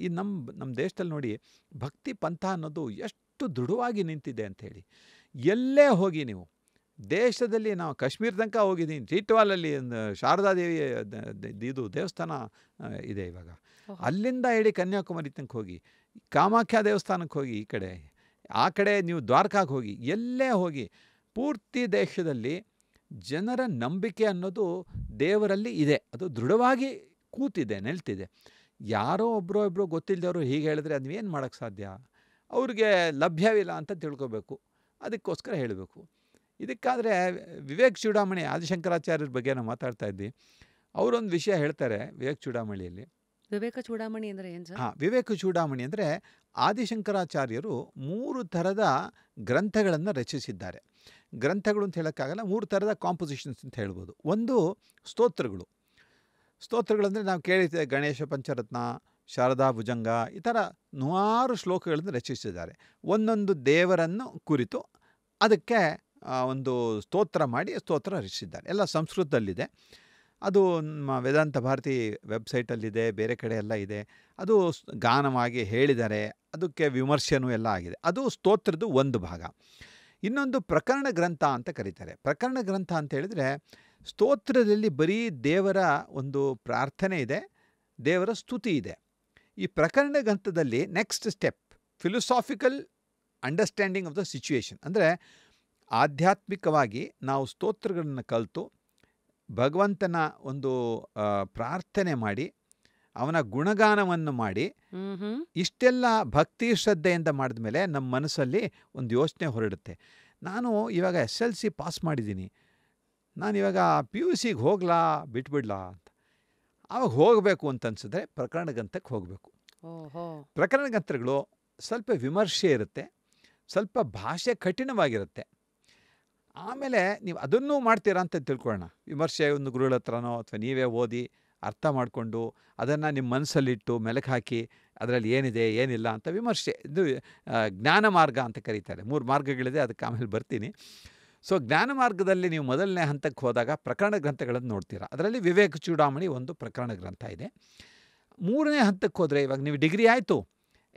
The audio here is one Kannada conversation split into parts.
ಈ ನಮ್ಮ ದೇಶದಲ್ಲಿ ನೋಡಿ ಭಕ್ತಿ ಪಂಥ ಅನ್ನೋದು ಎಷ್ಟು ದೃಢವಾಗಿ ನಿಂತಿದೆ ಅಂಥೇಳಿ. ಎಲ್ಲೇ ಹೋಗಿ ನೀವು ದೇಶದಲ್ಲಿ, ನಾವು ಕಾಶ್ಮೀರ ತನಕ ಹೋಗಿದ್ದೀನಿ, ಟಿಟ್ವಾಲಲ್ಲಿ ಶಾರದಾದೇವಿ ಇದು ದೇವಸ್ಥಾನ ಇದೆ ಇವಾಗ, ಅಲ್ಲಿಂದ ಹೇಳಿ ಕನ್ಯಾಕುಮಾರಿ ತನಕ ಹೋಗಿ, ಕಾಮಾಖ್ಯ ದೇವಸ್ಥಾನಕ್ಕೆ ಹೋಗಿ, ಈ ಕಡೆ ಆ ಕಡೆ ನೀವು ದ್ವಾರಕಾಗೆ ಹೋಗಿ, ಎಲ್ಲೇ ಹೋಗಿ ಪೂರ್ತಿ ದೇಶದಲ್ಲಿ ಜನರ ನಂಬಿಕೆ ಅನ್ನೋದು ದೇವರಲ್ಲಿ ಇದೆ. ಅದು ದೃಢವಾಗಿ ಕೂತಿದೆ, ನಿಲ್ತಿದೆ. ಯಾರೋ ಒಬ್ಬರೋ ಗೊತ್ತಿಲ್ಲದವರು ಹೀಗೆ ಹೇಳಿದ್ರೆ ಅದನ್ನೇನು ಮಾಡೋಕ್ಕೆ ಸಾಧ್ಯ? ಅವ್ರಿಗೆ ಲಭ್ಯವಿಲ್ಲ ಅಂತ ತಿಳ್ಕೊಬೇಕು, ಅದಕ್ಕೋಸ್ಕರ ಹೇಳಬೇಕು. ಇದಕ್ಕಾದರೆ ವಿವೇಕ್ ಚೂಡಾಮಣಿ, ಆದಿಶಂಕರಾಚಾರ್ಯರ ಬಗ್ಗೆ ನಾವು ಮಾತಾಡ್ತಾ ಇದ್ವಿ. ಅವರೊಂದು ವಿಷಯ ಹೇಳ್ತಾರೆ ವಿವೇಕ್ ಚೂಡಾಮಣಿಯಲ್ಲಿ. ವಿವೇಕ ಚೂಡಾಮಣಿ ಅಂದರೆ ಏನು ಸರ್? ವಿವೇಕ ಚೂಡಾಮಣಿ ಅಂದರೆ ಆದಿಶಂಕರಾಚಾರ್ಯರು 3 ಥರದ ಗ್ರಂಥಗಳನ್ನು ರಚಿಸಿದ್ದಾರೆ. ಗ್ರಂಥಗಳು ಅಂತ ಹೇಳೋಕ್ಕಾಗಲ್ಲ, 3 ಥರದ ಕಾಂಪೊಸಿಷನ್ಸ್ ಅಂತ ಹೇಳ್ಬೋದು. ಒಂದು ಸ್ತೋತ್ರಗಳು. ಸ್ತೋತ್ರಗಳಂದರೆ ನಾವು ಕೇಳಿರ್ತೇವೆ ಗಣೇಶ ಪಂಚರತ್ನ, ಶಾರದಾ ಭುಜಂಗ, ಈ ಥರ 100 ಶ್ಲೋಕಗಳನ್ನು ರಚಿಸಿದ್ದಾರೆ. ಒಂದೊಂದು ದೇವರನ್ನು ಕುರಿತು ಅದಕ್ಕೆ ಒಂದು ಸ್ತೋತ್ರ ಮಾಡಿ ಸ್ತೋತ್ರ ರಚಿಸಿದ್ದಾರೆ. ಎಲ್ಲ ಸಂಸ್ಕೃತದಲ್ಲಿದೆ. ಅದು ನಮ್ಮ ವೇದಾಂತ ಭಾರತಿ ವೆಬ್ಸೈಟಲ್ಲಿದೆ, ಬೇರೆ ಕಡೆ ಎಲ್ಲ ಇದೆ. ಅದು ಗಾನವಾಗಿ ಹೇಳಿದ್ದಾರೆ, ಅದಕ್ಕೆ ವಿಮರ್ಶೆನೂ ಎಲ್ಲ ಆಗಿದೆ. ಅದು ಸ್ತೋತ್ರದ ಒಂದು ಭಾಗ. ಇನ್ನೊಂದು ಪ್ರಕರಣ ಗ್ರಂಥ ಅಂತ ಕರೀತಾರೆ. ಪ್ರಕರಣ ಗ್ರಂಥ ಅಂತ ಹೇಳಿದರೆ ಸ್ತೋತ್ರದಲ್ಲಿ ಬರೀ ದೇವರ ಒಂದು ಪ್ರಾರ್ಥನೆ ಇದೆ, ದೇವರ ಸ್ತುತಿ ಇದೆ. ಈ ಪ್ರಕರಣ ಗ್ರಂಥದಲ್ಲಿ next step philosophical understanding of the situation. ಅಂದರೆ ಆಧ್ಯಾತ್ಮಿಕವಾಗಿ ನಾವು ಸ್ತೋತ್ರಗಳನ್ನು ಕಲಿತು ಭಗವಂತನ ಒಂದು ಪ್ರಾರ್ಥನೆ ಮಾಡಿ ಅವನ ಗುಣಗಾನವನ್ನು ಮಾಡಿ ಇಷ್ಟೆಲ್ಲ ಭಕ್ತಿ ಶ್ರದ್ಧೆಯಿಂದ ಮಾಡಿದ ಮೇಲೆ ನಮ್ಮ ಮನಸ್ಸಲ್ಲಿ ಒಂದು ಯೋಚನೆ ಹೊರಡುತ್ತೆ. ನಾನು ಇವಾಗ SLC ಪಾಸ್ ಮಾಡಿದ್ದೀನಿ, ನಾನು ಇವಾಗ PUCಗೆ ಹೋಗ್ಲಾ ಬಿಟ್ಬಿಡ್ಲಾ ಅಂತ. ಆವಾಗ ಹೋಗಬೇಕು ಅಂತ ಅನ್ಸಿದ್ರೆ ಪ್ರಕರಣ ಗ್ರಂಥಕ್ಕೆ ಹೋಗಬೇಕು. ಪ್ರಕರಣ ಗ್ರಂಥಗಳು ಸ್ವಲ್ಪ ವಿಮರ್ಶೆ ಇರುತ್ತೆ, ಸ್ವಲ್ಪ ಭಾಷೆ ಕಠಿಣವಾಗಿರುತ್ತೆ. ಆಮೇಲೆ ನೀವು ಅದನ್ನೂ ಮಾಡ್ತೀರಾ ಅಂತ ತಿಳ್ಕೊಳ್ಳೋಣ. ವಿಮರ್ಶೆ ಒಂದು ಗುರುಗಳ ಹತ್ರನೋ ಅಥವಾ ನೀವೇ ಓದಿ ಅರ್ಥ ಮಾಡಿಕೊಂಡು ಅದನ್ನು ನಿಮ್ಮ ಮನಸ್ಸಲ್ಲಿಟ್ಟು ಮೆಲುಕು ಹಾಕಿ ಅದರಲ್ಲಿ ಏನಿದೆ ಏನಿಲ್ಲ ಅಂತ ವಿಮರ್ಶೆ, ಇದು ಜ್ಞಾನ ಮಾರ್ಗ ಅಂತ ಕರೀತಾರೆ. 3 ಮಾರ್ಗಗಳಿದೆ, ಅದಕ್ಕೆ ಆಮೇಲೆ ಬರ್ತೀನಿ. ಸೊ ಜ್ಞಾನ ಮಾರ್ಗದಲ್ಲಿ ನೀವು ಮೊದಲನೇ ಹಂತಕ್ಕೆ ಹೋದಾಗ ಪ್ರಕರಣ ಗ್ರಂಥಗಳನ್ನು ನೋಡ್ತೀರಾ. ಅದರಲ್ಲಿ ವಿವೇಕ ಚೂಡಾಮಣಿ ಒಂದು ಪ್ರಕರಣ ಗ್ರಂಥ ಇದೆ. 3ನೇ ಹಂತಕ್ಕೆ ಹೋದರೆ, ಇವಾಗ ನೀವು ಡಿಗ್ರಿ ಆಯಿತು,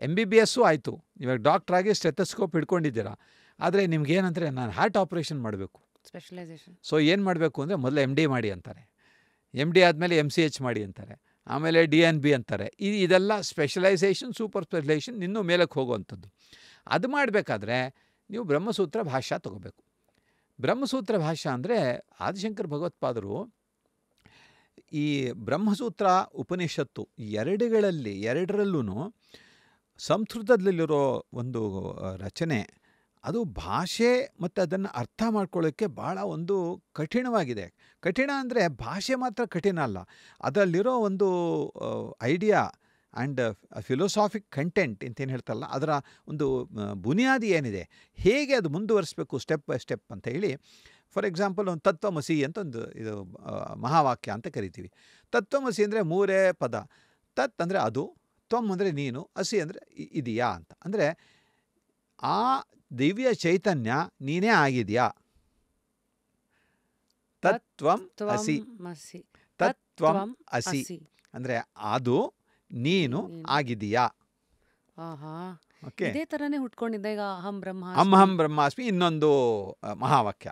MBBS ಆಯಿತು, ಇವಾಗ ಡಾಕ್ಟ್ರಾಗಿ ಸ್ಟೆಥೋಸ್ಕೋಪ್ ಹಿಡ್ಕೊಂಡಿದ್ದೀರಾ. ಆದರೆ ನಿಮ್ಗೇನಂದರೆ ನಾನು ಹಾರ್ಟ್ ಆಪ್ರೇಷನ್ ಮಾಡಬೇಕು, ಸ್ಪೆಷಲೈಸೇಷನ್. ಸೊ ಏನು ಮಾಡಬೇಕು ಅಂದರೆ ಮೊದಲು MD ಮಾಡಿ ಅಂತಾರೆ, MD ಆದಮೇಲೆ MCH ಮಾಡಿ ಅಂತಾರೆ, ಆಮೇಲೆ DNB ಅಂತಾರೆ. ಇದೆಲ್ಲ ಸ್ಪೆಷಲೈಸೇಷನ್, ಸೂಪರ್ ಸ್ಪೆಷಲೈಸೇಷನ್, ಇನ್ನೂ ಮೇಲಕ್ಕೆ ಹೋಗುವಂಥದ್ದು. ಅದು ಮಾಡಬೇಕಾದ್ರೆ ನೀವು ಬ್ರಹ್ಮಸೂತ್ರ ಭಾಷ್ಯ ತೊಗೋಬೇಕು. ಬ್ರಹ್ಮಸೂತ್ರ ಭಾಷ್ಯ ಅಂದರೆ ಆದಿಶಂಕರ ಭಗವತ್ಪಾದರು ಈ ಬ್ರಹ್ಮಸೂತ್ರ ಉಪನಿಷತ್ತು ಎರಡರಲ್ಲೂ ಸಂಸ್ಕೃತದಲ್ಲಿರೋ ಒಂದು ರಚನೆ, ಅದು ಭಾಷೆ ಮತ್ತು ಅದನ್ನು ಅರ್ಥ ಮಾಡ್ಕೊಳ್ಳೋಕ್ಕೆ ಭಾಳ ಒಂದು ಕಠಿಣವಾಗಿದೆ. ಕಠಿಣ ಅಂದರೆ ಭಾಷೆ ಮಾತ್ರ ಕಠಿಣ ಅಲ್ಲ, ಅದರಲ್ಲಿರೋ ಒಂದು ಐಡಿಯಾ ಆ್ಯಂಡ್ ಫಿಲೋಸಾಫಿಕ್ ಕಂಟೆಂಟ್ ಅಂತೇನು ಹೇಳ್ತಾರಲ್ಲ, ಅದರ ಒಂದು ಬುನಿಯಾದಿ ಏನಿದೆ, ಹೇಗೆ ಅದು ಮುಂದುವರಿಸಬೇಕು ಸ್ಟೆಪ್ ಬೈ ಸ್ಟೆಪ್ ಅಂತ ಹೇಳಿ. ಫಾರ್ ಎಕ್ಸಾಂಪಲ್ ಒಂದು ತತ್ವಮಸಿ ಅಂತ ಒಂದು ಇದು ಮಹಾವಾಕ್ಯ ಅಂತ ಕರಿತೀವಿ. ತತ್ವಮಸಿ ಅಂದರೆ 3 ಪದ. ತತ್ ಅಂದರೆ ಅದು, ತ್ವಮ್ ಅಂದರೆ ನೀನು, ಅಸಿ ಅಂದರೆ ಇದೆಯಾ ಅಂತ. ಅಂದರೆ ಆ ದಿವ್ಯ ಚೈತನ್ಯ ನೀನೇ ಆಗಿದೆಯಾ. ತತ್ವಂ ಅಸಿ, ತತ್ವಂ ಅಸಿ ಅಂದರೆ ಅದು ನೀನು ಆಗಿದೆಯಾ. ಓಕೆ, ಇದೇ ಥರನೇ ಹುಟ್ಕೊಂಡಿದ್ದೆ. ಈಗ ಅಹಂ ಬ್ರಹ್ಮಾಸ್ಮಿ ಇನ್ನೊಂದು ಮಹಾವಾಕ್ಯ.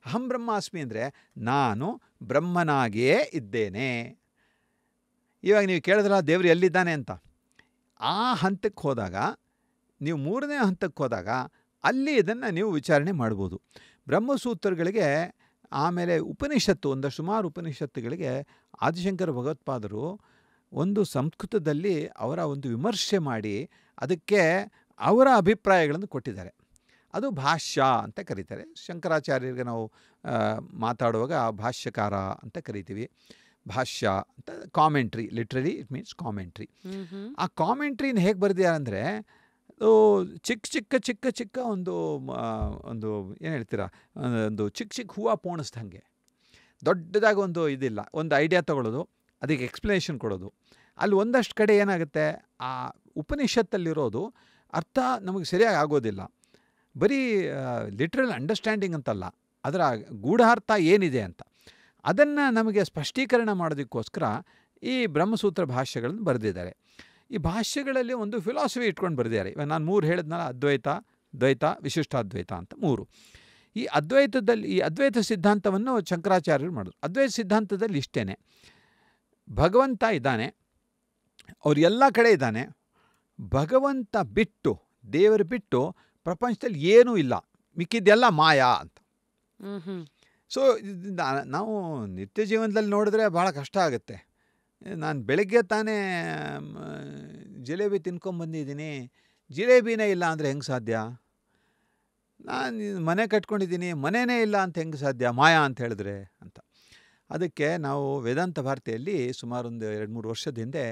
ಅಹಂ ಬ್ರಹ್ಮಾಸ್ಮಿ ಅಂದರೆ ನಾನು ಬ್ರಹ್ಮನಾಗಿಯೇ ಇದ್ದೇನೆ. ಇವಾಗ ನೀವು ಕೇಳಿದ್ರಲ್ಲ ದೇವರು ಎಲ್ಲಿದ್ದಾನೆ ಅಂತ, ಆ ಹಂತಕ್ಕೆ ಹೋದಾಗ, ನೀವು 3ನೇ ಹಂತಕ್ಕೆ ಹೋದಾಗ ಅಲ್ಲಿ ಇದನ್ನು ನೀವು ವಿಚಾರಣೆ ಮಾಡ್ಬೋದು. ಬ್ರಹ್ಮಸೂತ್ರಗಳಿಗೆ ಆಮೇಲೆ ಉಪನಿಷತ್ತು, ಸುಮಾರು ಉಪನಿಷತ್ತುಗಳಿಗೆ ಆದಿಶಂಕರ ಭಗವತ್ಪಾದರು ಒಂದು ಸಂಸ್ಕೃತದಲ್ಲಿ ಅವರ ಒಂದು ವಿಮರ್ಶೆ ಮಾಡಿ ಅದಕ್ಕೆ ಅವರ ಅಭಿಪ್ರಾಯಗಳನ್ನು ಕೊಟ್ಟಿದ್ದಾರೆ. ಅದು ಭಾಷ್ಯ ಅಂತ ಕರೀತಾರೆ. ಶಂಕರಾಚಾರ್ಯರಿಗೆ ನಾವು ಮಾತಾಡುವಾಗ ಭಾಷ್ಯಕಾರ ಅಂತ ಕರಿತೀವಿ. ಭಾಷ್ಯ ಅಂತ commentary, literally it means commentary. ಆ ಕಾಮೆಂಟ್ರಿನ ಹೇಗೆ ಬರೆದಿದ್ದಾರೆ ಅಂದರೆ, ಚಿಕ್ಕ ಒಂದು ಏನು ಹೇಳ್ತೀರಾ, ಒಂದು ಚಿಕ್ಕ ಹೂವು ಪೋಣಿಸ್ದಂಗೆ, ದೊಡ್ಡದಾಗಿ ಒಂದು ಇದಿಲ್ಲ, ಒಂದು ಐಡಿಯಾ ತೊಗೊಳ್ಳೋದು, ಅದಕ್ಕೆ ಎಕ್ಸ್ಪ್ಲನೇಷನ್ ಕೊಡೋದು. ಅಲ್ಲಿ ಒಂದಷ್ಟು ಕಡೆ ಏನಾಗುತ್ತೆ, ಆ ಉಪನಿಷತ್ತಲ್ಲಿರೋದು ಅರ್ಥ ನಮಗೆ ಸರಿಯಾಗಿ ಆಗೋದಿಲ್ಲ. ಬರೀ ಲಿಟ್ರಲ್ ಅಂಡರ್ಸ್ಟ್ಯಾಂಡಿಂಗ್ ಅಂತಲ್ಲ, ಅದರ ಗೂಢಾರ್ಥ ಏನಿದೆ ಅಂತ ಅದನ್ನು ನಮಗೆ ಸ್ಪಷ್ಟೀಕರಣ ಮಾಡೋದಕ್ಕೋಸ್ಕರ ಈ ಬ್ರಹ್ಮಸೂತ್ರ ಭಾಷ್ಯಗಳನ್ನು ಬರೆದಿದ್ದಾರೆ. ಈ ಭಾಷ್ಯಗಳಲ್ಲಿ ಒಂದು ಫಿಲಾಸಫಿ ಇಟ್ಕೊಂಡು ಬರೆದಿದ್ದಾರೆ. ಇವಾಗ ನಾನು 3 ಹೇಳಿದ್ನಲ್ಲ, ಅದ್ವೈತ, ದ್ವೈತ, ವಿಶಿಷ್ಟಾದ್ವೈತ ಅಂತ 3. ಈ ಅದ್ವೈತ ಸಿದ್ಧಾಂತವನ್ನು ಶಂಕರಾಚಾರ್ಯರು ಮಾಡಿದ್ರು. ಅದ್ವೈತ ಸಿದ್ಧಾಂತದಲ್ಲಿ ಇಷ್ಟೇ, ಭಗವಂತ ಇದ್ದಾನೆ, ಅವ್ರು ಎಲ್ಲ ಕಡೆ ಇದ್ದಾನೆ, ಭಗವಂತ ಬಿಟ್ಟು, ದೇವರು ಬಿಟ್ಟು ಪ್ರಪಂಚದಲ್ಲಿ ಏನೂ ಇಲ್ಲ, ಮಿಕ್ಕಿದ್ದೆಲ್ಲ ಮಾಯಾ ಅಂತ. ಸೊ ನಾವು ನಿತ್ಯ ಜೀವನದಲ್ಲಿ ನೋಡಿದ್ರೆ ಭಾಳ ಕಷ್ಟ ಆಗುತ್ತೆ. ನಾನು ಬೆಳಗ್ಗೆ ತಾನೇ ಜಿಲೇಬಿ ತಿನ್ಕೊಂಬಂದಿದ್ದೀನಿ, ಜಿಲೇಬಿನೇ ಇಲ್ಲ ಅಂದರೆ ಹೆಂಗೆ ಸಾಧ್ಯ? ನಾನು ಮನೆ ಕಟ್ಕೊಂಡಿದ್ದೀನಿ, ಮನೆಯೇ ಇಲ್ಲ ಅಂತ ಹೆಂಗೆ ಸಾಧ್ಯ ಮಾಯಾ ಅಂತ ಹೇಳಿದ್ರೆ ಅಂತ. ಅದಕ್ಕೆ ನಾವು ವೇದಾಂತ ಭಾರತಿಯಲ್ಲಿ ಸುಮಾರು ಒಂದು 2-3 ವರ್ಷದ ಹಿಂದೆ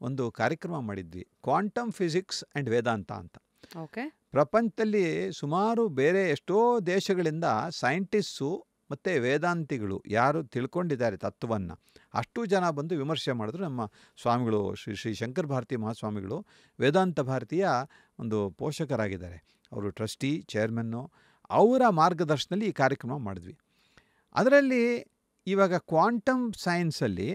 ಒಂದು ಕಾರ್ಯಕ್ರಮ ಮಾಡಿದ್ವಿ, ಕ್ವಾಂಟಮ್ ಫಿಸಿಕ್ಸ್ ಆ್ಯಂಡ್ ವೇದಾಂತ ಅಂತ. ಓಕೆ. ಪ್ರಪಂಚದಲ್ಲಿ ಸುಮಾರು ಬೇರೆ ಎಷ್ಟೋ ದೇಶಗಳಿಂದ ಸೈಂಟಿಸ್ಟು ಮತ್ತು ವೇದಾಂತಿಗಳು ಯಾರು ತಿಳ್ಕೊಂಡಿದ್ದಾರೆ ತತ್ವವನ್ನು, ಅಷ್ಟು ಜನ ಬಂದು ವಿಮರ್ಶೆ ಮಾಡಿದ್ರು. ನಮ್ಮ ಸ್ವಾಮಿಗಳು ಶ್ರೀ ಶಂಕರ ಭಾರತಿ ಮಹಾಸ್ವಾಮಿಗಳು ವೇದಾಂತ ಭಾರತೀಯ ಒಂದು ಪೋಷಕರಾಗಿದ್ದಾರೆ, ಅವರು ಟ್ರಸ್ಟಿ, ಚೇರ್ಮನ್ನು. ಅವರ ಮಾರ್ಗದರ್ಶನದಲ್ಲಿ ಈ ಕಾರ್ಯಕ್ರಮ ಮಾಡಿದ್ವಿ. ಅದರಲ್ಲಿ ಇವಾಗ ಕ್ವಾಂಟಮ್ ಸೈನ್ಸಲ್ಲಿ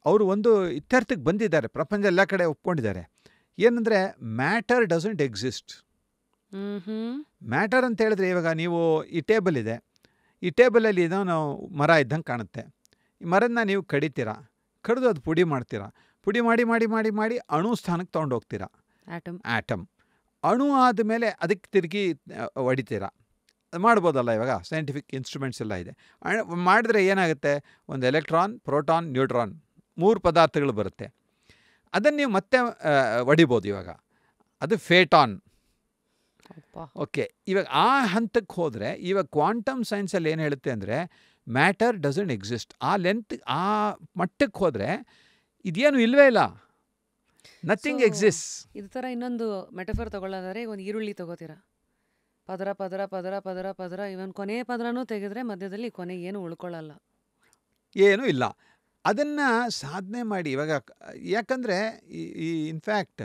ಅವರು ಒಂದು ಇತ್ಯರ್ಥಕ್ಕೆ ಬಂದಿದ್ದಾರೆ, ಪ್ರಪಂಚ ಎಲ್ಲ ಕಡೆ ಒಪ್ಕೊಂಡಿದ್ದಾರೆ. ಏನಂದರೆ ಮ್ಯಾಟರ್ ಡಸಂಟ್ ಎಕ್ಸಿಸ್ಟ್. ಮ್ಯಾಟರ್ ಅಂತ ಹೇಳಿದ್ರೆ, ಇವಾಗ ನೀವು ಈ ಟೇಬಲ್ ಇದೆ, ಈ ಟೇಬಲಲ್ಲಿ ಏನೋ ನಾವು ಮರ ಇದ್ದಂಗೆ ಕಾಣುತ್ತೆ. ಈ ಮರನ್ನ ನೀವು ಕಡಿತೀರಾ, ಕಡಿದು ಅದು ಪುಡಿ ಮಾಡ್ತೀರಾ, ಪುಡಿ ಮಾಡಿ ಮಾಡಿ ಮಾಡಿ ಮಾಡಿ ಅಣು ಸ್ಥಾನಕ್ಕೆ ತೊಗೊಂಡೋಗ್ತೀರಾ, ಆಟಮ್. ಅಣು ಆದಮೇಲೆ ಅದಕ್ಕೆ ತಿರುಗಿ ಹೊಡಿತೀರಾ. ಮಾಡ್ಬೋದಲ್ಲ, ಇವಾಗ ಸೈಂಟಿಫಿಕ್ ಇನ್ಸ್ಟ್ರೂಮೆಂಟ್ಸ್ ಎಲ್ಲ ಇದೆ. ಮಾಡಿದ್ರೆ ಏನಾಗುತ್ತೆ, ಒಂದು ಎಲೆಕ್ಟ್ರಾನ್, ಪ್ರೋಟಾನ್, ನ್ಯೂಟ್ರಾನ್ 3 ಪದಾರ್ಥಗಳು ಬರುತ್ತೆ. ಅದನ್ನು ನೀವು ಮತ್ತೆ ಹೊಡಿಬೋದು. ಇವಾಗ ಅದು ಫೇಟಾನ್. ಓಕೆ, ಇವಾಗ ಆ ಹಂತಕ್ಕೆ ಹೋದರೆ, ಇವಾಗ ಕ್ವಾಂಟಮ್ ಸೈನ್ಸಲ್ಲಿ ಏನು ಹೇಳುತ್ತೆ ಅಂದರೆ ಮ್ಯಾಟರ್ ಡಸಂಟ್ ಎಕ್ಸಿಸ್ಟ್. ಆ ಮಟ್ಟಕ್ಕೆ ಹೋದರೆ ಇದೇನು ಇಲ್ಲವೇ ಇಲ್ಲ, ನಥಿಂಗ್ ಎಕ್ಸಿಸ್ಟ್. ಇದು ಥರ ಇನ್ನೊಂದು ಮೆಟಫರ್ ತಗೊಳ್ಳೋದಾದ್ರೆ, ಒಂದು ಈರುಳ್ಳಿ ತಗೋತೀರಾ, ಪದರ ಪದರ ಪದರ ಪದರ ಪದರ, ಇವನ್ ಕೊನೆ ಪದರನೂ ತೆಗೆದ್ರೆ ಮಧ್ಯದಲ್ಲಿ ಕೊನೆ ಏನು ಉಳ್ಕೊಳ್ಳಲ್ಲ, ಏನೂ ಇಲ್ಲ. ಅದನ್ನು ಸಾಧನೆ ಮಾಡಿ ಇವಾಗ, ಯಾಕಂದರೆ ಈ ಇನ್ಫ್ಯಾಕ್ಟ್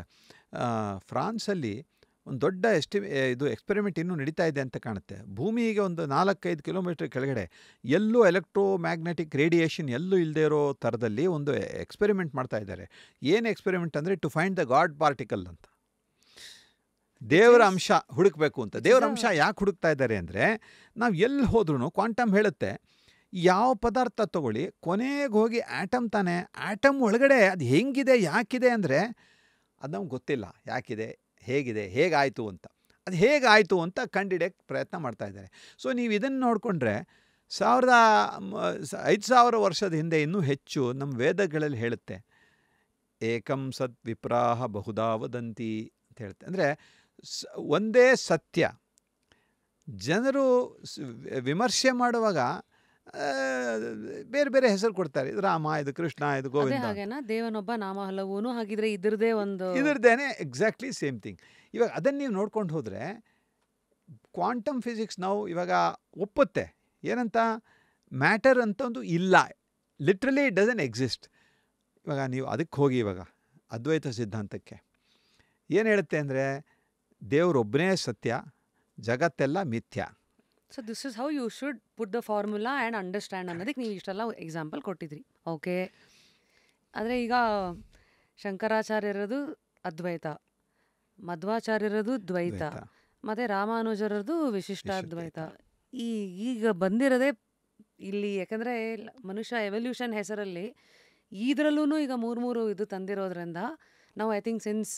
ಫ್ರಾನ್ಸಲ್ಲಿ ಒಂದು ದೊಡ್ಡ ಇದು ಎಕ್ಸ್ಪೆರಿಮೆಂಟ್ ಇನ್ನೂ ನಡೀತಾ ಇದೆ ಅಂತ ಕಾಣುತ್ತೆ. ಭೂಮಿಗೆ ಒಂದು 4-5 ಕಿಲೋಮೀಟರ್ ಕೆಳಗಡೆ ಎಲ್ಲೂ ಎಲೆಕ್ಟ್ರೋಮ್ಯಾಗ್ನೆಟಿಕ್ ರೇಡಿಯೇಷನ್ ಎಲ್ಲೂ ಇಲ್ಲದೆ ಇರೋ ಥರದಲ್ಲಿ ಒಂದು ಎಕ್ಸ್ಪೆರಿಮೆಂಟ್ ಮಾಡ್ತಾ ಇದ್ದಾರೆ. ಏನು ಎಕ್ಸ್ಪೆರಿಮೆಂಟ್ ಅಂದರೆ to find the god particle ಅಂತ, ದೇವರ ಅಂಶ ಹುಡುಕಬೇಕು ಅಂತ. ದೇವರ ಅಂಶ ಯಾಕೆ ಹುಡುಕ್ತಾ ಇದ್ದಾರೆ ಅಂದರೆ, ನಾವು ಎಲ್ಲಿ ಹೋದ್ರೂ ಕ್ವಾಂಟಮ್ ಹೇಳುತ್ತೆ, ಯಾವ ಪದಾರ್ಥ ತಗೊಳ್ಳಿ ಕೊನೆಗೆ ಹೋಗಿ ಆಟಮ್ ತಾನೆ, ಆಟಮ್ ಒಳಗಡೆ ಅದು ಹೆಂಗಿದೆ ಯಾಕಿದೆ ಅಂದರೆ ಅದು ನಮ್ಗೆ ಗೊತ್ತಿಲ್ಲ, ಯಾಕಿದೆ, ಹೇಗಿದೆ, ಹೇಗಾಯಿತು ಅಂತ. ಅದು ಹೇಗಾಯಿತು ಅಂತ ಕಂಡಿಡಿಯೋಕ್ಕೆ ಪ್ರಯತ್ನ ಮಾಡ್ತಾ ಇದ್ದಾರೆ. ಸೊ ನೀವು ಇದನ್ನು ನೋಡಿಕೊಂಡ್ರೆ 5,000 ವರ್ಷದ ಹಿಂದೆ ಇನ್ನೂ ಹೆಚ್ಚು ನಮ್ಮ ವೇದಗಳಲ್ಲಿ ಹೇಳುತ್ತೆ, ಏಕಂ ಸತ್ ವಿಪ್ರಾಹ ಬಹುಧಾ ವದಂತಿ ಅಂತ ಹೇಳುತ್ತೆ. ಅಂದರೆ ಒಂದೇ ಸತ್ಯ. ಜನರು ವಿಮರ್ಶೆ ಮಾಡುವಾಗ ಬೇರೆ ಬೇರೆ ಹೆಸರು ಕೊಡ್ತಾರೆ, ಇದು ರಾಮ, ಇದು ಕೃಷ್ಣ, ಇದು ಗೋವಿಂದ. ಹಾಗೇನಾ ದೇವನೊಬ್ಬ ನಾಮ ಹಲವೂನು, ಹಾಗಿದ್ರೆ ಇದ್ರದೇ ಒಂದು ಇದರದ್ದೇನೆ ಎಕ್ಸಾಕ್ಟ್ಲಿ ಸೇಮ್ ಥಿಂಗ್. ಇವಾಗ ಅದನ್ನು ನೀವು ನೋಡ್ಕೊಂಡು ಹೋದರೆ ಕ್ವಾಂಟಮ್ ಫಿಸಿಕ್ಸ್ ನಾವು ಇವಾಗ ಒಪ್ಪುತ್ತೆ ಏನಂತ, ಮ್ಯಾಟರ್ ಅಂತ ಒಂದು ಇಲ್ಲ, ಲಿಟ್ರಲಿ ಇಟ್ ಡಸಂಟ್ ಎಕ್ಸಿಸ್ಟ್. ಇವಾಗ ನೀವು ಅದಕ್ಕೆ ಹೋಗಿ ಇವಾಗ ಅದ್ವೈತ ಸಿದ್ಧಾಂತಕ್ಕೆ ಏನು ಹೇಳುತ್ತೆ ಅಂದರೆ, ದೇವರೊಬ್ಬನೇ ಸತ್ಯ, ಜಗತ್ತೆಲ್ಲ ಮಿಥ್ಯ. So this is how you should put the formula and understand ಅನ್ನೋದಕ್ಕೆ ನೀವು ಇಷ್ಟೆಲ್ಲ ಎಕ್ಸಾಂಪಲ್ ಕೊಟ್ಟಿದ್ರಿ. ಓಕೆ, ಆದರೆ ಈಗ ಶಂಕರಾಚಾರ್ಯರದು ಅದ್ವೈತ, ಮಧ್ವಾಚಾರ್ಯರದು ದ್ವೈತ, ಮತ್ತು ರಾಮಾನುಜರದು ವಿಶಿಷ್ಟಾದ್ವೈತ. ಈಗ ಬಂದಿರೋದೇ ಇಲ್ಲಿ, ಯಾಕಂದರೆ ಮನುಷ್ಯ ಎವಲ್ಯೂಷನ್ ಹೆಸರಲ್ಲಿ ಇದರಲ್ಲೂ ಈಗ 3 ಇದು ತಂದಿರೋದ್ರಿಂದ ನಾವು ಐ ಥಿಂಕ್ ಸಿನ್ಸ್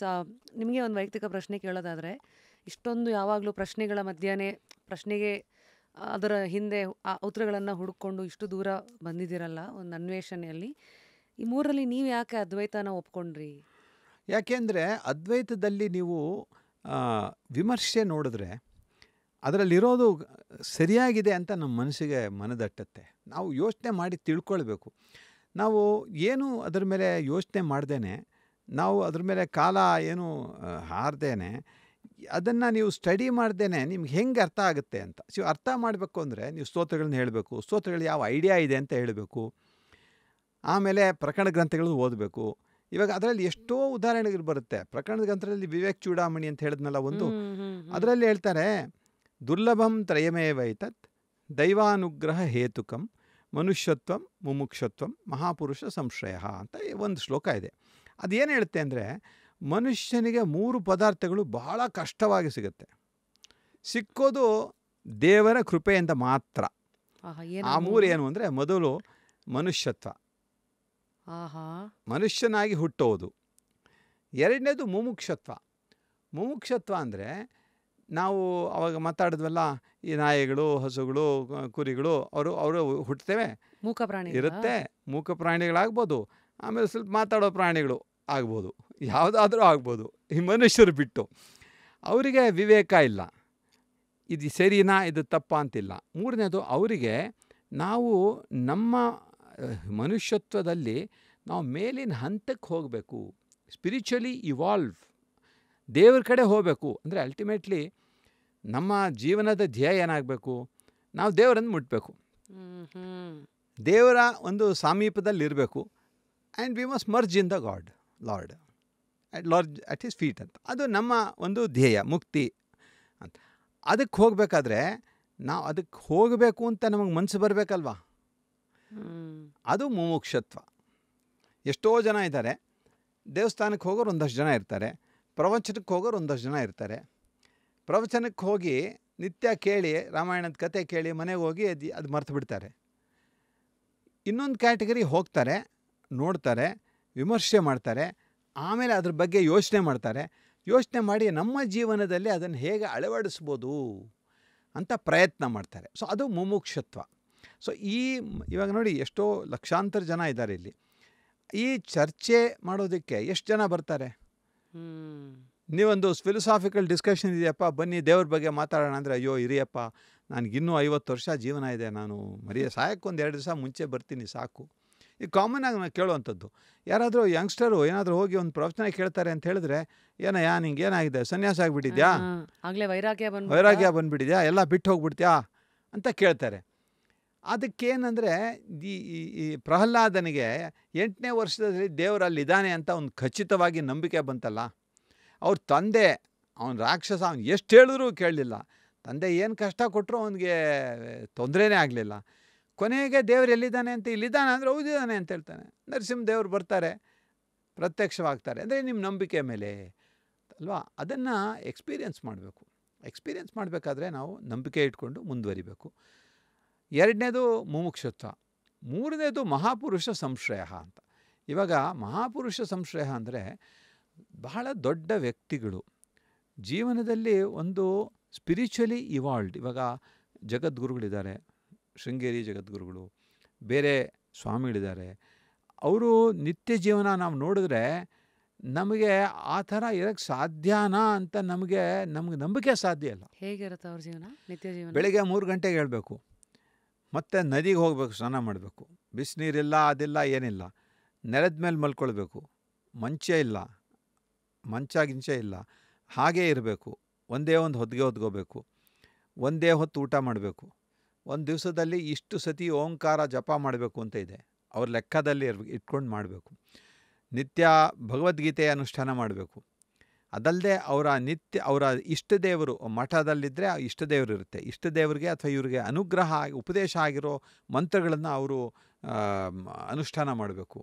ನಿಮಗೆ ಒಂದು ವೈಯಕ್ತಿಕ ಪ್ರಶ್ನೆ ಕೇಳೋದಾದರೆ, ಇಷ್ಟೊಂದು ಯಾವಾಗಲೂ ಪ್ರಶ್ನೆಗಳ ಮಧ್ಯೆ ಪ್ರಶ್ನೆಗೆ ಅದರ ಹಿಂದೆ ಆ ಉತ್ತರಗಳನ್ನು ಹುಡುಕೊಂಡು ಇಷ್ಟು ದೂರ ಬಂದಿದ್ದೀರಲ್ಲ ಒಂದು ಅನ್ವೇಷಣೆಯಲ್ಲಿ, ಈ 3ರಲ್ಲಿ ನೀವು ಯಾಕೆ ಅದ್ವೈತನ ಒಪ್ಕೊಂಡ್ರಿ? ಯಾಕೆಂದರೆ ಅದ್ವೈತದಲ್ಲಿ ನೀವು ವಿಮರ್ಶೆ ನೋಡಿದ್ರೆ ಅದರಲ್ಲಿರೋದು ಸರಿಯಾಗಿದೆ ಅಂತ ನಮ್ಮ ಮನಸ್ಸಿಗೆ ಮನದಟ್ಟತ್ತೆ. ನಾವು ಯೋಚನೆ ಮಾಡಿ ತಿಳ್ಕೊಳ್ಬೇಕು. ನಾವು ಏನು ಅದರ ಮೇಲೆ ಯೋಚನೆ ಮಾಡ್ದೇನೆ, ನಾವು ಅದ್ರ ಮೇಲೆ ಕಾಲ ಏನು ಹಾರ್ದೇನೆ, ಅದನ್ನು ನೀವು ಸ್ಟಡಿ ಮಾಡ್ದೇನೆ ನಿಮ್ಗೆ ಹೆಂಗೆ ಅರ್ಥ ಆಗುತ್ತೆ ಅಂತ. ಸೊ ಅರ್ಥ ಮಾಡಬೇಕು ಅಂದರೆ ನೀವು ಸ್ತೋತ್ರಗಳನ್ನ ಹೇಳಬೇಕು, ಸ್ತೋತ್ರಗಳು ಯಾವ ಐಡಿಯಾ ಇದೆ ಅಂತ ಹೇಳಬೇಕು, ಆಮೇಲೆ ಪ್ರಕರಣ ಗ್ರಂಥಗಳು ಓದಬೇಕು. ಇವಾಗ ಅದರಲ್ಲಿ ಎಷ್ಟೋ ಉದಾಹರಣೆಗಳು ಬರುತ್ತೆ. ಪ್ರಕರಣದ ಗ್ರಂಥದಲ್ಲಿ ವಿವೇಕ್ ಚೂಡಾಮಣಿ ಅಂತ ಹೇಳಿದ್ನಲ್ಲ ಒಂದು, ಅದರಲ್ಲಿ ಹೇಳ್ತಾರೆ, ದುರ್ಲಭಂ ತ್ರಯಮೇವೈತತ್ ದೈವಾನುಗ್ರಹ ಹೇತುಕಂ ಮನುಷ್ಯತ್ವಂ ಮುಮುಕ್ಷತ್ವಂ ಮಹಾಪುರುಷ ಸಂಶ್ರಯ ಅಂತ ಒಂದು ಶ್ಲೋಕ ಇದೆ. ಅದೇನು ಹೇಳುತ್ತೆ ಅಂದರೆ, ಮನುಷ್ಯನಿಗೆ 3 ಪದಾರ್ಥಗಳು ಬಹಳ ಕಷ್ಟವಾಗಿ ಸಿಗುತ್ತೆ. ಸಿಕ್ಕೋದು ದೇವರ ಕೃಪೆಯಿಂದ ಮಾತ್ರ. ಆ 3 ಏನು ಅಂದರೆ, ಮೊದಲು ಮನುಷ್ಯತ್ವ, ಮನುಷ್ಯನಾಗಿ ಹುಟ್ಟೋದು. ಎರಡನೇದು ಮುಮುಕ್ಷತ್ವ. ಮುಮುಕ್ಷತ್ವ ಅಂದರೆ ನಾವು ಅವಾಗ ಮಾತಾಡಿದ್ವಲ್ಲ, ಈ ನಾಯಿಗಳು, ಹಸುಗಳು, ಕುರಿಗಳು, ಅವರು ಹುಟ್ಟುತ್ತವೆ, ಮೂಕ ಪ್ರಾಣಿ ಇರುತ್ತೆ, ಮೂಕ ಪ್ರಾಣಿಗಳಾಗ್ಬೋದು, ಆಮೇಲೆ ಸ್ವಲ್ಪ ಮಾತಾಡೋ ಪ್ರಾಣಿಗಳು ಆಗ್ಬೋದು, ಯಾವುದಾದ್ರೂ ಆಗ್ಬೋದು. ಈ ಮನುಷ್ಯರು ಬಿಟ್ಟು ಅವರಿಗೆ ವಿವೇಕ ಇಲ್ಲ, ಇದು ಸರಿನಾ ಇದು ತಪ್ಪ ಅಂತಿಲ್ಲ. ಮೂರನೇದು, ಅವರಿಗೆ ನಾವು ನಮ್ಮ ಮನುಷ್ಯತ್ವದಲ್ಲಿ ನಾವು ಮೇಲಿನ ಹಂತಕ್ಕೆ ಹೋಗಬೇಕು, ಸ್ಪಿರಿಚುವಲಿ ಇವಾಲ್ವ್, ದೇವ್ರ ಕಡೆ ಹೋಗಬೇಕು. ಅಂದರೆ ಅಲ್ಟಿಮೇಟ್ಲಿ ನಮ್ಮ ಜೀವನದ ಧ್ಯೇಯ ಏನಾಗಬೇಕು, ನಾವು ದೇವರನ್ನು ಮುಟ್ಟಬೇಕು, ದೇವರ ಒಂದು ಸಾಮೀಪ್ಯದಲ್ಲಿರಬೇಕು. And we must merge in the Lord at his feet ಅಂತ. ಅದು ನಮ್ಮ ಒಂದು ಧ್ಯೇಯ, ಮುಕ್ತಿ ಅಂತ. ಅದಕ್ಕೆ ಹೋಗಬೇಕಾದ್ರೆ ನಾವು ಅದಕ್ಕೆ ಹೋಗಬೇಕು ಅಂತ ನಮಗೆ ಮನಸ್ಸು ಬರಬೇಕಲ್ವಾ, ಅದು ಮುಮುಕ್ಷತ್ವ. ಎಷ್ಟೋ ಜನ ಇದ್ದಾರೆ, ದೇವಸ್ಥಾನಕ್ಕೆ ಹೋಗೋರು ಒಂದಷ್ಟು ಜನ ಇರ್ತಾರೆ, ಪ್ರವಚನಕ್ಕೆ ಹೋಗೋರು ಒಂದಷ್ಟು ಜನ ಇರ್ತಾರೆ. ಪ್ರವಚನಕ್ಕೆ ಹೋಗಿ ನಿತ್ಯ ಕೇಳಿ, ರಾಮಾಯಣದ ಕತೆ ಕೇಳಿ ಮನೆಗೆ ಹೋಗಿ ಅದು ಮರ್ತು ಬಿಡ್ತಾರೆ. ಇನ್ನೊಂದು ಕ್ಯಾಟಗರಿ ಹೋಗ್ತಾರೆ, ನೋಡ್ತಾರೆ, ವಿಮರ್ಶೆ ಮಾಡ್ತಾರೆ, ಆಮೇಲೆ ಅದ್ರ ಬಗ್ಗೆ ಯೋಚನೆ ಮಾಡ್ತಾರೆ. ಯೋಚನೆ ಮಾಡಿ ನಮ್ಮ ಜೀವನದಲ್ಲಿ ಅದನ್ನು ಹೇಗೆ ಅಳವಡಿಸ್ಬೋದು ಅಂತ ಪ್ರಯತ್ನ ಮಾಡ್ತಾರೆ. ಸೊ ಅದು ಮುಮುಕ್ಷತ್ವ. ಸೊ ಇವಾಗ ನೋಡಿ, ಎಷ್ಟೋ ಲಕ್ಷಾಂತರ ಜನ ಇದ್ದಾರೆ ಇಲ್ಲಿ. ಈ ಚರ್ಚೆ ಮಾಡೋದಕ್ಕೆ ಎಷ್ಟು ಜನ ಬರ್ತಾರೆ? ನೀವೊಂದು ಫಿಲಸಾಫಿಕಲ್ ಡಿಸ್ಕಷನ್ ಇದೆಯಪ್ಪ, ಬನ್ನಿ ದೇವ್ರ ಬಗ್ಗೆ ಮಾತಾಡೋಣ ಅಂದರೆ, ಅಯ್ಯೋ ಇರಿಯಪ್ಪ, ನನಗಿನ್ನೂ 50 ವರ್ಷ ಜೀವನ ಇದೆ, ನಾನು ಸಾಯಕ್ಕೆ ಒಂದು 2 ದಿವಸ ಮುಂಚೆ ಬರ್ತೀನಿ ಸಾಕು. ಈ ಕಾಮನ್ನಾಗಿ ನಾನು ಕೇಳುವಂಥದ್ದು. ಯಾರಾದರೂ ಯಂಗ್ಸ್ಟರು ಏನಾದರೂ ಹೋಗಿ ಒಂದು ಪ್ರವಚನ ಕೇಳ್ತಾರೆ ಅಂತ ಹೇಳಿದ್ರೆ, ಏನಯ್ಯ ನಿಂಗೆ ಏನಾಗಿದೆ, ಸನ್ಯಾಸ ಆಗಿಬಿಟ್ಟಿದ್ಯಾ, ವೈರಾಗ್ಯ ಬಂದುಬಿಟ್ಟಿದ್ಯಾ, ಎಲ್ಲ ಬಿಟ್ಟು ಹೋಗ್ಬಿಡ್ತೀಯಾ ಅಂತ ಕೇಳ್ತಾರೆ. ಅದಕ್ಕೇನೆಂದರೆ, ಈ ಪ್ರಹ್ಲಾದನಿಗೆ 8ನೇ ವರ್ಷದಲ್ಲಿ ದೇವರಲ್ಲಿದ್ದಾನೆ ಅಂತ ಒಂದು ಖಚಿತವಾಗಿ ನಂಬಿಕೆ ಬಂತಲ್ಲ. ಅವ್ರ ತಂದೆ, ಅವನ ರಾಕ್ಷಸ, ಅವ್ನು ಎಷ್ಟು ಹೇಳಿದ್ರೂ ಕೇಳಲಿಲ್ಲ. ತಂದೆ ಏನು ಕಷ್ಟ ಕೊಟ್ಟರು ಅವನಿಗೆ ತೊಂದರೆನೇ ಆಗಲಿಲ್ಲ. ಕೊನೆಗೆ ದೇವ್ರು ಎಲ್ಲಿದ್ದಾನೆ ಅಂತ, ಇಲ್ಲಿದ್ದಾನೆ ಅಂದರೆ ಹೌದಿದ್ದಾನೆ ಅಂತ ಹೇಳ್ತಾನೆ. ನರಸಿಂಹ ದೇವ್ರು ಬರ್ತಾರೆ, ಪ್ರತ್ಯಕ್ಷವಾಗ್ತಾರೆ. ಅಂದರೆ ನಿಮ್ಮ ನಂಬಿಕೆ ಮೇಲೆ ಅಲ್ವಾ, ಅದನ್ನು ಎಕ್ಸ್ಪೀರಿಯೆನ್ಸ್ ಮಾಡಬೇಕು. ಎಕ್ಸ್ಪೀರಿಯೆನ್ಸ್ ಮಾಡಬೇಕಾದ್ರೆ ನಾವು ನಂಬಿಕೆ ಇಟ್ಕೊಂಡು ಮುಂದುವರಿಬೇಕು. ಎರಡನೇದು ಮುಮುಕ್ಷತ್ವ. ಮೂರನೇದು ಮಹಾಪುರುಷ ಸಂಶ್ರಯ ಅಂತ. ಇವಾಗ ಮಹಾಪುರುಷ ಸಂಶ್ರಯ ಅಂದರೆ ಬಹಳ ದೊಡ್ಡ ವ್ಯಕ್ತಿಗಳು ಜೀವನದಲ್ಲಿ ಒಂದು ಸ್ಪಿರಿಚುವಲಿ ಇವಾಲ್ವ್ಡ್. ಇವಾಗ ಜಗದ್ಗುರುಗಳಿದ್ದಾರೆ, ಶೃಂಗೇರಿ ಜಗದ್ಗುರುಗಳು, ಬೇರೆ ಸ್ವಾಮಿಗಳಿದ್ದಾರೆ. ಅವರು ನಿತ್ಯ ಜೀವನ ನಾವು ನೋಡಿದ್ರೆ ನಮಗೆ ಆ ಥರ ಇರೋಕ್ಕೆ ಸಾಧ್ಯನಾ ಅಂತ ನಮಗೆ ನಂಬಿಕೆ ಸಾಧ್ಯ ಇಲ್ಲ. ಹೇಗಿರುತ್ತೆ ಅವ್ರ ಜೀವನ, ನಿತ್ಯ ಜೀವನ? ಬೆಳಗ್ಗೆ 3 ಗಂಟೆಗೆ ಹೇಳಬೇಕು, ಮತ್ತು ನದಿಗೆ ಹೋಗಬೇಕು, ಸ್ನಾನ ಮಾಡಬೇಕು, ಬಿಸಿನೀರಿಲ್ಲ, ಅದಿಲ್ಲ, ಏನಿಲ್ಲ, ನೆಲದ ಮೇಲೆ ಮಲ್ಕೊಳ್ಬೇಕು, ಮಂಚ ಗಿಂಚೆ ಇಲ್ಲ, ಹಾಗೇ ಇರಬೇಕು, ಒಂದೇ ಒಂದು ಹೊತ್ತಿಗೆ ಹೊತ್ಕೋಬೇಕು, ಒಂದೇ ಹೊತ್ತು ಊಟ ಮಾಡಬೇಕು, ಒಂದು ದಿವಸದಲ್ಲಿ ಇಷ್ಟು ಸತಿ ಓಂಕಾರ ಜಪ ಮಾಡಬೇಕು ಅಂತ ಇದೆ, ಅವ್ರ ಲೆಕ್ಕದಲ್ಲಿ ಇಟ್ಕೊಂಡು ಮಾಡಬೇಕು, ನಿತ್ಯ ಭಗವದ್ಗೀತೆ ಅನುಷ್ಠಾನ ಮಾಡಬೇಕು. ಅದಲ್ಲದೆ ಅವರ ಇಷ್ಟ ದೇವರು, ಮಠದಲ್ಲಿದ್ದರೆ ಇಷ್ಟ ದೇವರು ಇರುತ್ತೆ, ಇಷ್ಟ ದೇವರಿಗೆ ಅಥವಾ ಇವರಿಗೆ ಅನುಗ್ರಹ ಉಪದೇಶ ಆಗಿರೋ ಮಂತ್ರಗಳನ್ನು ಅವರು ಅನುಷ್ಠಾನ ಮಾಡಬೇಕು.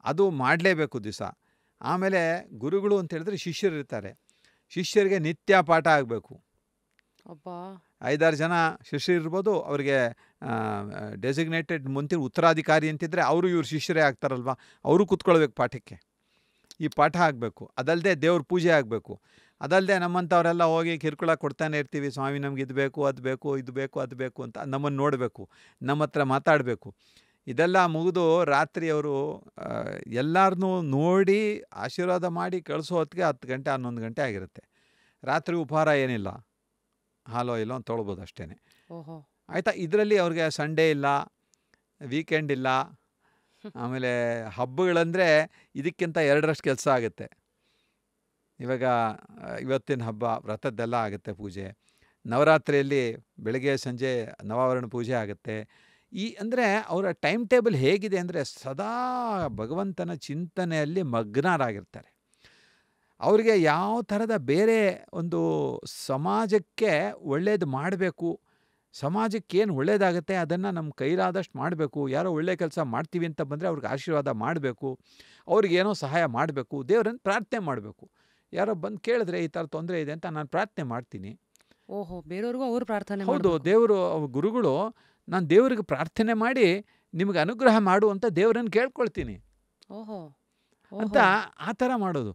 ಅದು ಮಾಡಲೇಬೇಕು ದಿವಸ. ಆಮೇಲೆ ಗುರುಗಳು ಅಂತ ಹೇಳಿದ್ರೆ ಶಿಷ್ಯರು ಇರ್ತಾರೆ, ಶಿಷ್ಯರಿಗೆ ನಿತ್ಯ ಪಾಠ ಆಗಬೇಕು. 5-6 ಜನ ಶಿಷ್ಯರು ಇರ್ಬೋದು, ಅವರಿಗೆ ಡೆಸಿಗ್ನೇಟೆಡ್ ಮುಂತಿನ ಉತ್ತರಾಧಿಕಾರಿ ಅಂತಿದ್ರೆ ಅವರು ಇವ್ರು ಶಿಷ್ಯರೇ ಆಗ್ತಾರಲ್ವ, ಅವರು ಕೂತ್ಕೊಳ್ಬೇಕು ಪಾಠಕ್ಕೆ. ಈ ಪಾಠ ಆಗಬೇಕು. ಅದಲ್ಲದೆ ದೇವ್ರ ಪೂಜೆ ಆಗಬೇಕು. ಅದಲ್ಲದೆ ನಮ್ಮಂಥವರೆಲ್ಲ ಹೋಗಿ ಕಿರುಕುಳ ಕೊಡ್ತಾನೆ ಇರ್ತೀವಿ, ಸ್ವಾಮಿ ನಮ್ಗೆ ಇದು ಬೇಕು, ಅದು ಬೇಕು, ಇದು ಬೇಕು, ಅದು ಬೇಕು ಅಂತ ನಮ್ಮನ್ನು ನೋಡಬೇಕು, ನಮ್ಮ ಹತ್ರ ಮಾತಾಡಬೇಕು. ಇದೆಲ್ಲ ಮುಗಿದು ರಾತ್ರಿ ಅವರು ಎಲ್ಲರನ್ನೂ ನೋಡಿ ಆಶೀರ್ವಾದ ಮಾಡಿ ಕಳಿಸೋ ಹೊತ್ತಿಗೆ 10 ಗಂಟೆ 11 ಗಂಟೆ ಆಗಿರುತ್ತೆ. ರಾತ್ರಿ ಉಪಹಾರ ಏನಿಲ್ಲ, ಹಾಲೋ ಇಲ್ಲೋ ಅಂತ ತೊಳ್ಬೋದು ಅಷ್ಟೇ. ಆಯಿತಾ? ಇದರಲ್ಲಿ ಅವ್ರಿಗೆ ಸಂಡೇ ಇಲ್ಲ, ವೀಕೆಂಡ್ ಇಲ್ಲ, ಆಮೇಲೆ ಹಬ್ಬಗಳಂದರೆ ಇದಕ್ಕಿಂತ 2ರಷ್ಟು ಕೆಲಸ ಆಗುತ್ತೆ. ಇವಾಗ ಇವತ್ತಿನ ಹಬ್ಬ ವ್ರತದ್ದೆಲ್ಲ ಆಗುತ್ತೆ ಪೂಜೆ. ನವರಾತ್ರಿಯಲ್ಲಿ ಬೆಳಗ್ಗೆ ಸಂಜೆ ನವಾವರಣ ಪೂಜೆ ಆಗುತ್ತೆ. ಅಂದರೆ ಅವರ ಟೈಮ್ ಟೇಬಲ್ ಹೇಗಿದೆ ಅಂದರೆ ಸದಾ ಭಗವಂತನ ಚಿಂತನೆಯಲ್ಲಿ ಮಗ್ನರಾಗಿರ್ತಾರೆ. ಅವ್ರಿಗೆ ಯಾವ ಥರದ ಬೇರೆ ಒಂದು ಸಮಾಜಕ್ಕೆ ಒಳ್ಳೆಯದು ಮಾಡಬೇಕು, ಸಮಾಜಕ್ಕೆ ಏನು ಒಳ್ಳೆಯದಾಗುತ್ತೆ ಅದನ್ನು ನಮ್ಮ ಕೈಲಾದಷ್ಟು ಮಾಡಬೇಕು. ಯಾರೋ ಒಳ್ಳೆ ಕೆಲಸ ಮಾಡ್ತೀವಿ ಅಂತ ಬಂದರೆ ಅವ್ರಿಗೆ ಆಶೀರ್ವಾದ ಮಾಡಬೇಕು, ಅವ್ರಿಗೇನೋ ಸಹಾಯ ಮಾಡಬೇಕು, ದೇವರನ್ನು ಪ್ರಾರ್ಥನೆ ಮಾಡಬೇಕು. ಯಾರೋ ಬಂದು ಕೇಳಿದ್ರೆ ಈ ಥರ ತೊಂದರೆ ಇದೆ ಅಂತ ನಾನು ಪ್ರಾರ್ಥನೆ ಮಾಡ್ತೀನಿ. ಓಹೋ, ಬೇರೆಯವ್ರಿಗೂ ಅವ್ರು ಪ್ರಾರ್ಥನೆ ಹೌದು, ಮಾಡಬೇಕು. ದೇವರು ಗುರುಗಳು ನಾನು ದೇವರಿಗೆ ಪ್ರಾರ್ಥನೆ ಮಾಡಿ ನಿಮಗೆ ಅನುಗ್ರಹ ಮಾಡು ಅಂತ ದೇವರನ್ನು ಕೇಳ್ಕೊಳ್ತೀನಿ ಓಹೋ ಅಂತ ಓಹೋ ಆ ಥರ ಮಾಡೋದು.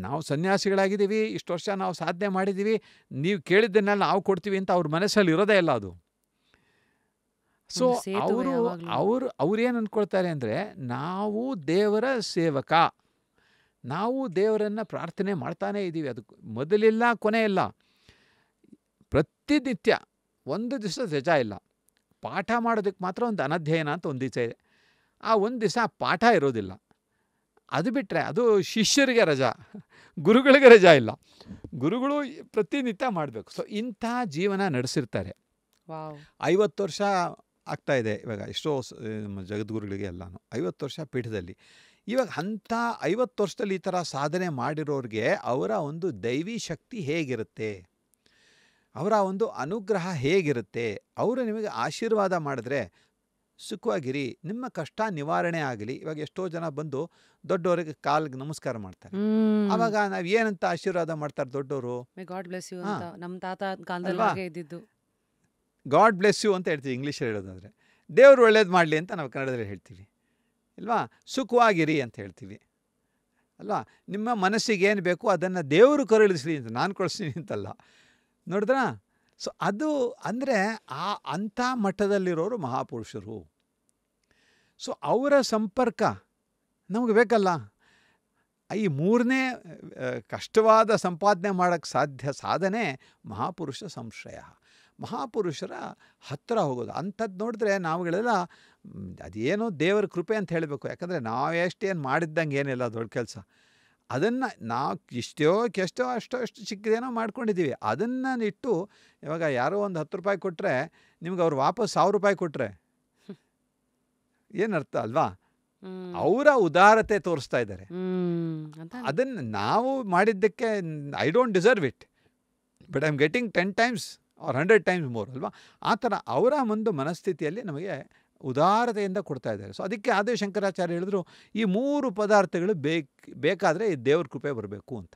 ನಾವು ಸನ್ಯಾಸಿಗಳಾಗಿದ್ದೀವಿ, ಇಷ್ಟು ವರ್ಷ ನಾವು ಸಾಧನೆ ಮಾಡಿದ್ದೀವಿ, ನೀವು ಕೇಳಿದ್ದನ್ನೆಲ್ಲ ನಾವು ಕೊಡ್ತೀವಿ ಅಂತ ಅವ್ರ ಮನಸ್ಸಲ್ಲಿ ಇರೋದೇ ಇಲ್ಲ ಅದು. ಸೊ ಒಂದು ಸೇತುವೆ ಯಾವಾಗ್ಲೂ. ಅವ್ರೇನು ಅಂದ್ಕೊಳ್ತಾರೆ ಅಂದರೆ, ನಾವು ದೇವರ ಸೇವಕ, ನಾವು ದೇವರನ್ನು ಪ್ರಾರ್ಥನೆ ಮಾಡ್ತಾನೇ ಇದ್ದೀವಿ. ಅದಕ್ಕೆ ಮೊದಲಿಲ್ಲ ಕೊನೆ ಇಲ್ಲ. ಪ್ರತಿನಿತ್ಯ ಒಂದು ದಿವಸ ರಜಾ ಇಲ್ಲ. ಪಾಠ ಮಾಡೋದಕ್ಕೆ ಮಾತ್ರ ಒಂದು ಅನಧ್ಯಯನ ಅಂತ ಒಂದು ದಿವಸ ಇದೆ. ಆ ಒಂದು ದಿವಸ ಪಾಠ ಇರೋದಿಲ್ಲ. ಅದು ಬಿಟ್ಟರೆ ಅದು ಶಿಷ್ಯರಿಗೆ ರಜಾ, ಗುರುಗಳಿಗೆ ರಜಾ ಇಲ್ಲ. ಗುರುಗಳು ಪ್ರತಿನಿತ್ಯ ಮಾಡಬೇಕು. ಸೊ ಇಂಥ ಜೀವನ ನಡೆಸಿರ್ತಾರೆ. ವಾವ್ 50 ವರ್ಷ ಆಗ್ತಾ ಇದೆ ಇವಾಗ, ಎಷ್ಟೋ ನಮ್ಮ ಜಗದ್ಗುರುಗಳಿಗೆ ಎಲ್ಲನೂ 50 ವರ್ಷ ಪೀಠದಲ್ಲಿ. ಇವಾಗ ಅಂಥ 50 ವರ್ಷದಲ್ಲಿ ಈ ಥರ ಸಾಧನೆ ಮಾಡಿರೋರಿಗೆ ಅವರ ಒಂದು ದೈವಿ ಶಕ್ತಿ ಹೇಗಿರುತ್ತೆ, ಅವರ ಒಂದು ಅನುಗ್ರಹ ಹೇಗಿರುತ್ತೆ, ಅವರು ನಿಮಗೆ ಆಶೀರ್ವಾದ ಮಾಡಿದ್ರೆ ಸುಖವಾಗಿರಿ, ನಿಮ್ಮ ಕಷ್ಟ ನಿವಾರಣೆ ಆಗಲಿ. ಇವಾಗ ಎಷ್ಟೋ ಜನ ಬಂದು ದೊಡ್ಡವರಿಗೆ ಕಾಲಿಗೆ ನಮಸ್ಕಾರ ಮಾಡ್ತಾರೆ. ಆವಾಗ ನಾವು ಏನಂತ ಆಶೀರ್ವಾದ ಮಾಡ್ತಾರೆ ದೊಡ್ಡವರು? ಮೇ ಗಾಡ್ ಬ್ಲೆಸ್ ಯು ಹಾ. ಅಂತ ನಮ್ಮ ತಾತ ಕಾಲದಲ್ಲಿ ಅಲ್ವಾ? ಹಾಗೆ ಇದ್ದಿದ್ದು. ಗಾಡ್ ಬ್ಲೆಸ್ ಯು ಅಂತ ಹೇಳ್ತೀವಿ ಇಂಗ್ಲೀಷಲ್ಲಿ ಹೇಳೋದಾದರೆ. ದೇವರು ಒಳ್ಳೇದು ಮಾಡಲಿ ಅಂತ ನಾವು ಕನ್ನಡದಲ್ಲಿ ಹೇಳ್ತೀವಿ ಅಲ್ವಾ? ಸುಖವಾಗಿರಿ ಅಂತ ಹೇಳ್ತೀವಿ ಅಲ್ವಾ? ನಿಮ್ಮ ಮನಸ್ಸಿಗೆ ಏನು ಬೇಕು ಅದನ್ನು ದೇವರು ಕರುಳಿಸಲಿ ಅಂತ, ನಾನು ಕಳಿಸ್ತೀನಿ ಅಂತಲ್ಲ. ನೋಡಿದ್ರಾ? ಸೊ ಅದು ಅಂದರೆ ಅಂಥ ಮಟ್ಟದಲ್ಲಿರೋರು ಮಹಾಪುರುಷರು. ಸೊ ಅವರ ಸಂಪರ್ಕ ನಮಗೆ ಬೇಕಲ್ಲ. ಈ ಮೂರನೇ ಕಷ್ಟವಾದ ಸಂಪಾದನೆ ಮಾಡೋಕ್ಕೆ ಸಾಧನೆ ಮಹಾಪುರುಷ ಸಂಶ್ರಯ, ಮಹಾಪುರುಷರ ಹತ್ತಿರ ಹೋಗೋದು. ಅಂಥದ್ದು ನೋಡಿದ್ರೆ ನಾವುಗಳೆಲ್ಲ ಅದೇನೋ ದೇವರ ಕೃಪೆ ಅಂತ ಹೇಳಬೇಕು. ಯಾಕಂದರೆ ನಾವು ಎಷ್ಟೇನು ಮಾಡಿದ್ದಂಗೆ ಏನಿಲ್ಲ ದೊಡ್ಡ ಕೆಲಸ. ಅದನ್ನು ನಾವು ಎಷ್ಟೋ ಅಷ್ಟು ಚಿಕ್ಕದೇನೋ ಮಾಡ್ಕೊಂಡಿದ್ದೀವಿ. ಅದನ್ನು ಇಟ್ಟು ಇವಾಗ ಯಾರೋ ಒಂದು 10 ರೂಪಾಯಿ ಕೊಟ್ಟರೆ ನಿಮ್ಗೆ ಅವ್ರು ವಾಪಸ್ 1000 ರೂಪಾಯಿ ಕೊಟ್ಟರೆ ಏನರ್ಥ ಅಲ್ವಾ? ಅವರ ಉದಾರತೆ ತೋರಿಸ್ತಾ ಇದ್ದಾರೆ. ಅಂತ ಅದನ್ನು ನಾವು ಮಾಡಿದ್ದಕ್ಕೆ I don't deserve it, but I am getting 10 times or 100 times more ಅಲ್ವಾ? ಆ ಥರ ಅವರ ಒಂದು ಮನಸ್ಥಿತಿಯಲ್ಲಿ ನಮಗೆ ಉದಾರತೆಯಿಂದ ಕೊಡ್ತಾ ಇದ್ದಾರೆ. ಸೊ ಅದಕ್ಕೆ ಆದಿಶಂಕರಾಚಾರ್ಯ ಹೇಳಿದ್ರು, ಈ 3 ಪದಾರ್ಥಗಳು ಬೇಕಾದರೆ ಈ ದೇವ್ರ ಕೃಪೆ ಬರಬೇಕು ಅಂತ.